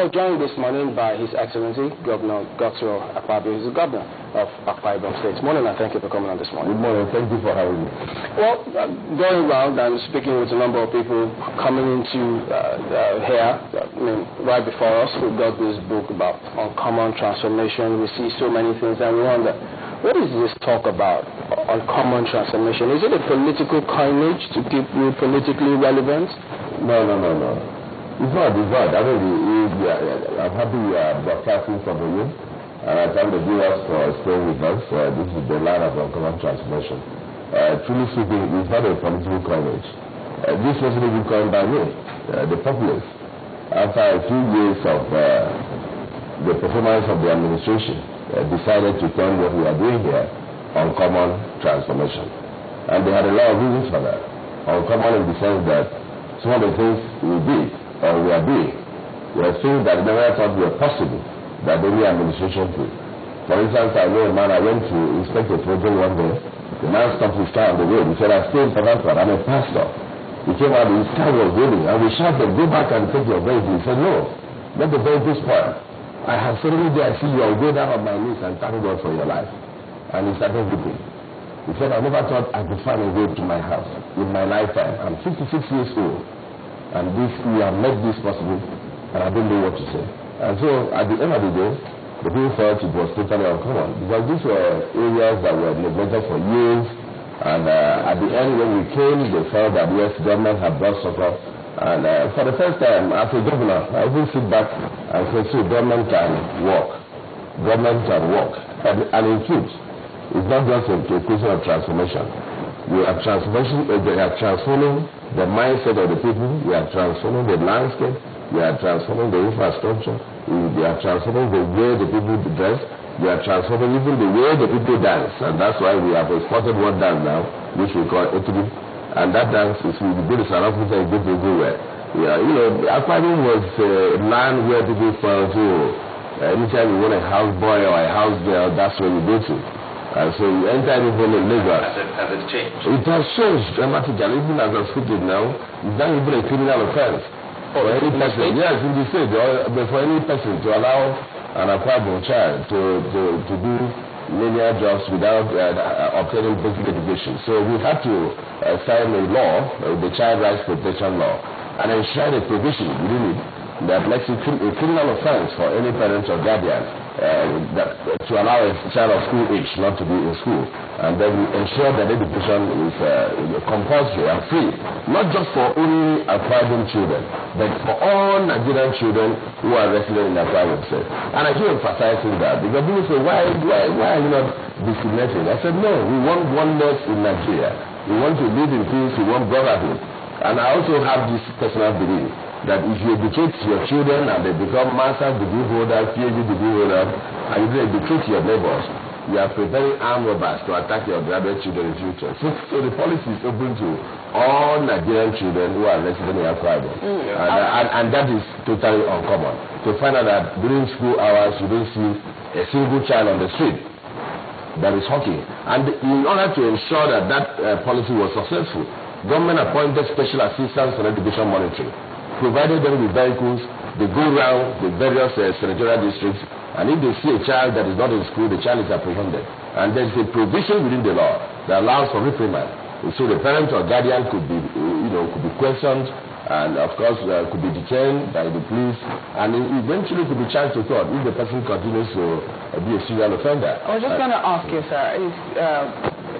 Well, joined this morning by His Excellency Governor Godswill Akpabio. He's the governor of Akpabio State. Morning, and thank you for coming on this morning. Good morning. Thank you for having me. Well, going around and speaking with a number of people coming into here, right before us, we got this book about uncommon transformation. We see so many things, and we wonder, what is this talk about, uncommon transformation? Is it a political coinage to keep you politically relevant? No. It's not. I mean, I'm happy you are broadcasting from the room, and I thank the viewers for staying with us. This is the line of uncommon transformation. Truly speaking, it's not a political coinage. This wasn't even coined by me, the populace. After a few years of the performance of the administration, decided to turn what we are doing here uncommon transformation. And they had a lot of reasons for that. Uncommon in the sense that some of the things we did, or we are doing, were things that never thought were possible, that any administration could. For instance, I know a man, I went to inspect a project one day. The man stopped his car on the road. He said, I stay in Port Harcourt, I'm a pastor. He came out, his car was waiting, and we shouted, go back and take your vehicle. He said, no, let the vehicle spoil. I have suddenly there, I see you, I'll go down on my knees and thank God for your life. And he started weeping. He said, I never thought I could find a road to my house in my lifetime. I'm 56 years old. And we have made this possible, and I don't know what to say. And so, at the end of the day, the people felt it was totally uncommon, because these were areas that were neglected for years, and at the end, when we came, they felt that yes, government had brought support. And for the first time, as a governor, I even sit back and say, so government can work. Government can work. And in truth, it's not just a question of transformation. We are transforming the mindset of the people. We are transforming the landscape. We are transforming the infrastructure. We are transforming the way the people dress. We are transforming even the way the people dance. And that's why we have exported one dance now, which we call Etubi. And that dance is we go to South Africa and go to everywhere. Yeah, Akpabio was a land where people felt, anytime you want a house boy or a house girl, that's where you go to. And so anytime you go to Lagos, has it changed? It has changed dramatically. Even as I'm speaking now, it's not even a criminal offense. For any person, yes, in the state, but for any person to allow an Akpabio child to do linear jobs without obtaining basic education. So we had to sign a law, the Child Rights Protection Law, and enshrine a provision within it that makes it a criminal offense for any parent or guardian to allow a child of school age not to be in school. And then we ensure that education is compulsory and free, not just for only Akpabio children, but for all Nigerian children who are resident in Akpabio State. And I keep emphasizing that, because people say, why are you not discriminating? I said, no, we want oneness in Nigeria. We want to live in peace, we want brotherhood. And I also have this personal belief that if you educate your children and they become master's degree holders, PhD degree holders, and you educate your neighbors, you are preparing armed robbers to attack your graduate children in the future. So the policy is open to all Nigerian children who are resident in Akpabio. And that is totally uncommon. To find out that during school hours you don't see a single child on the street that is hawking. And in order to ensure that policy was successful, government appointed special assistants for education monitoring, provided them with vehicles. They go around the various senatorial districts, and if they see a child that is not in school, the child is apprehended. And there is a provision within the law that allows for reprimand. So the parent or guardian could be questioned, and of course could be detained by the police, and eventually could be charged to court if the person continues to be a serial offender. I was just going to ask you, sir,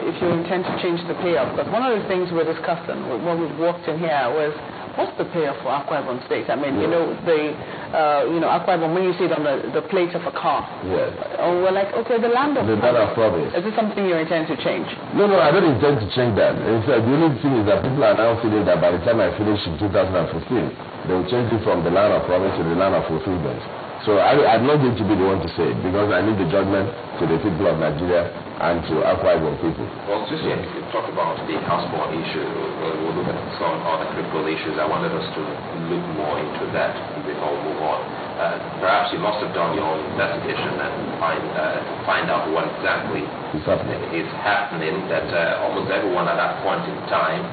if you intend to change the payoff, because one of the things we're discussing when we walked in here was, what's the payoff for Akpabio State? I mean, Akpabio, when you see it on the plate of a car, yes. We're like, okay, the land of province. Is this something you intend to change? No, I don't intend to change that. The only thing is that people are now feeling that by the time I finish in 2015, they will change it from the land of province to the land of fulfillment. So I'm not going to be the one to say it, because I need the judgment to the people of Nigeria and to Akpabio people. Well, just to talk about the housebound issue, we'll look at some other critical issues. I wanted us to look more into that before we move on. Perhaps you must have done your own investigation and find out what exactly is happening, that almost everyone at that point in time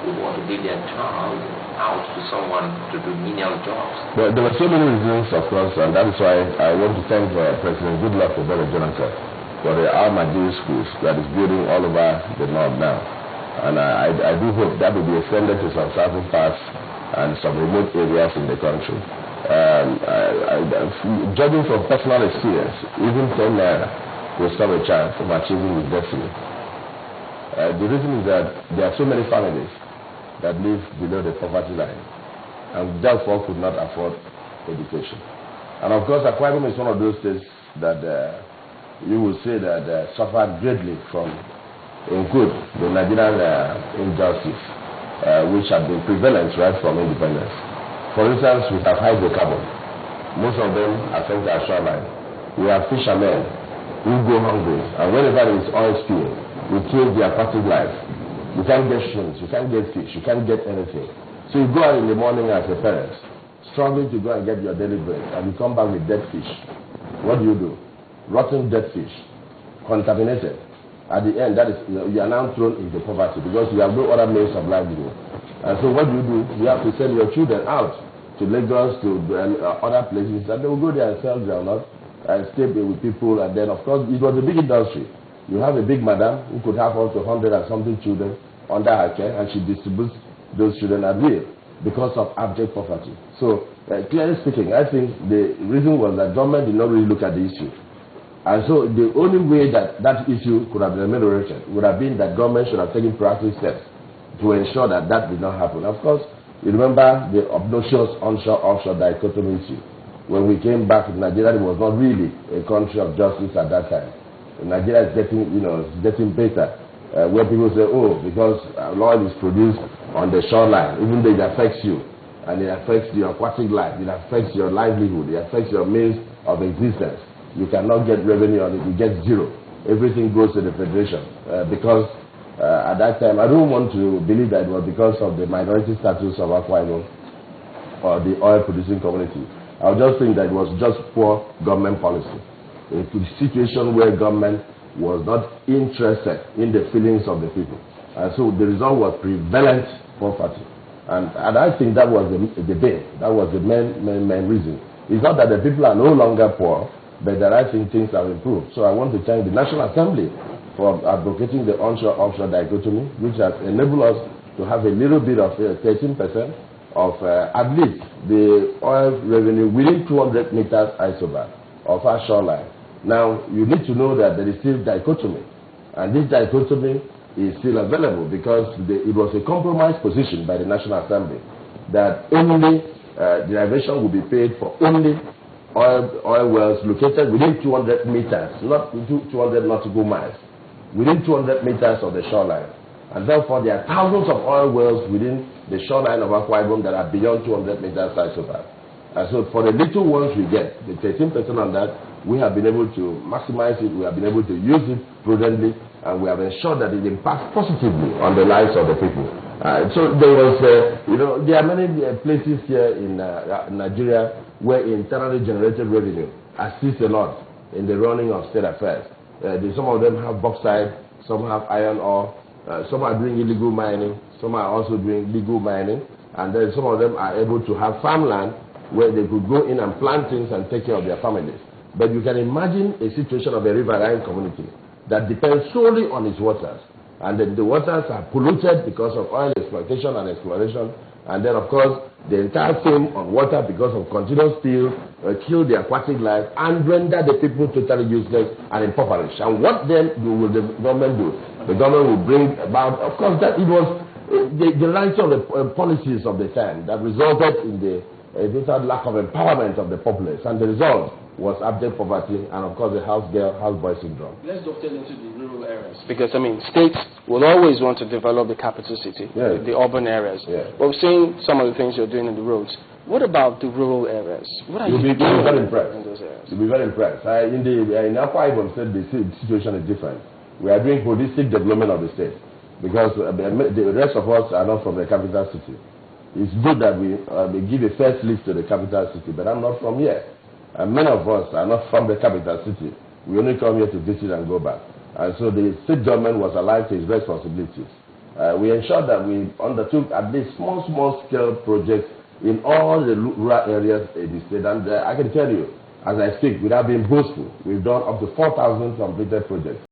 would want to give their child out to someone to do menial jobs? Well, there were so many reasons, of course, and that is why I want to thank President Goodluck for Jonathan for the Almajiri schools that is building all over the north now. And I do hope that will be extended to some southern parts and some remote areas in the country. Judging from personal experience, even 10 naira will stop a child from achieving his destiny. The reason is that there are so many families that live below the poverty line and therefore could not afford education. And of course, Akwa Ibom is one of those states that you will say that suffered greatly from, in good, the Nigerian injustice, which have been prevalent right from independence. For instance, we have hydrocarbon. Most of them affect our shoreline. We have fishermen who go hungry, and whenever there is oil spill, we kill their aquatic life. You can't get shrimps, you can't get fish, you can't get anything. So you go out in the morning as a parent, struggling to go and get your daily bread, and you come back with dead fish. What do? Rotten dead fish, contaminated. At the end, that is, you are now thrown into poverty because you have no other means of livelihood. And so what do? You have to send your children out to Lagos, to other places, and they will go there and sell groundnut and stay with people. And then, of course, it was a big industry. You have a big madam who could have up to 100 and something children under her care, and she distributes those children at will because of abject poverty. So, clearly speaking, I think the reason was that government did not really look at the issue. And so the only way that that issue could have been ameliorated would have been that government should have taken proactive steps to ensure that that did not happen. Of course, you remember the obnoxious onshore-offshore dichotomy issue. When we came back to Nigeria, it was not really a country of justice at that time. Nigeria is getting better. Where people say, oh, because oil is produced on the shoreline, even though it affects you, and it affects your aquatic life, it affects your livelihood, it affects your means of existence. You cannot get revenue on it, you get zero. Everything goes to the federation because at that time, I don't want to believe that it was because of the minority status of Akwa Ibom or the oil producing community. I just think that it was just poor government policy. A situation where government was not interested in the feelings of the people. And so the result was prevalent poverty. And I think that was the bane. That was the main reason. It's not that the people are no longer poor, but that I think things have improved. So I want to thank the National Assembly for advocating the onshore-offshore dichotomy, which has enabled us to have a little bit of 13% of at least the oil revenue within 200 meters isobar of our shoreline. Now, you need to know that there is still dichotomy, and this dichotomy is still available because it was a compromise position by the National Assembly that only derivation will be paid for only oil wells located within 200 meters, not 200 nautical miles, within 200 meters of the shoreline. And therefore, there are thousands of oil wells within the shoreline of Akwa Ibom that are beyond 200 meters isobar. And so for the little ones we get, the 13% on that, we have been able to maximize it, we have been able to use it prudently, and we have ensured that it impacts positively on the lives of the people. So there was, there are many places here in Nigeria where internally generated revenue assists a lot in the running of state affairs. Some of them have bauxite, some have iron ore, some are doing illegal mining, some are also doing legal mining, and then some of them are able to have farmland where they could go in and plant things and take care of their families. But you can imagine a situation of a riverine community that depends solely on its waters. And then the waters are polluted because of oil exploitation and exploration. And then, of course, the entire thing on water because of continuous spill kill the aquatic life and render the people totally useless and impoverished. And what then will the government do? The government will bring about, of course, that it was the right of the policies of the time that resulted in the total lack of empowerment of the populace. And the result was abject poverty and, of course, the house girl, house boy syndrome. Let's dovetail into the rural areas. Because, states will always want to develop the capital city, the urban areas. Yeah. But we're seeing some of the things you're doing in the roads. What about the rural areas? What are you doing in those areas? You'll be very impressed. In Akwa Ibom State, the situation is different. We are doing holistic development of the state because the rest of us are not from the capital city. It's good that we give a first list to the capital city, but I'm not from here. And many of us are not from the capital city. We only come here to visit and go back. And so the state government was alive to its responsibilities we ensured that we undertook at least small scale projects in all the rural areas in the state. And I can tell you, as I speak, without being boastful, we've done up to 4,000 completed projects.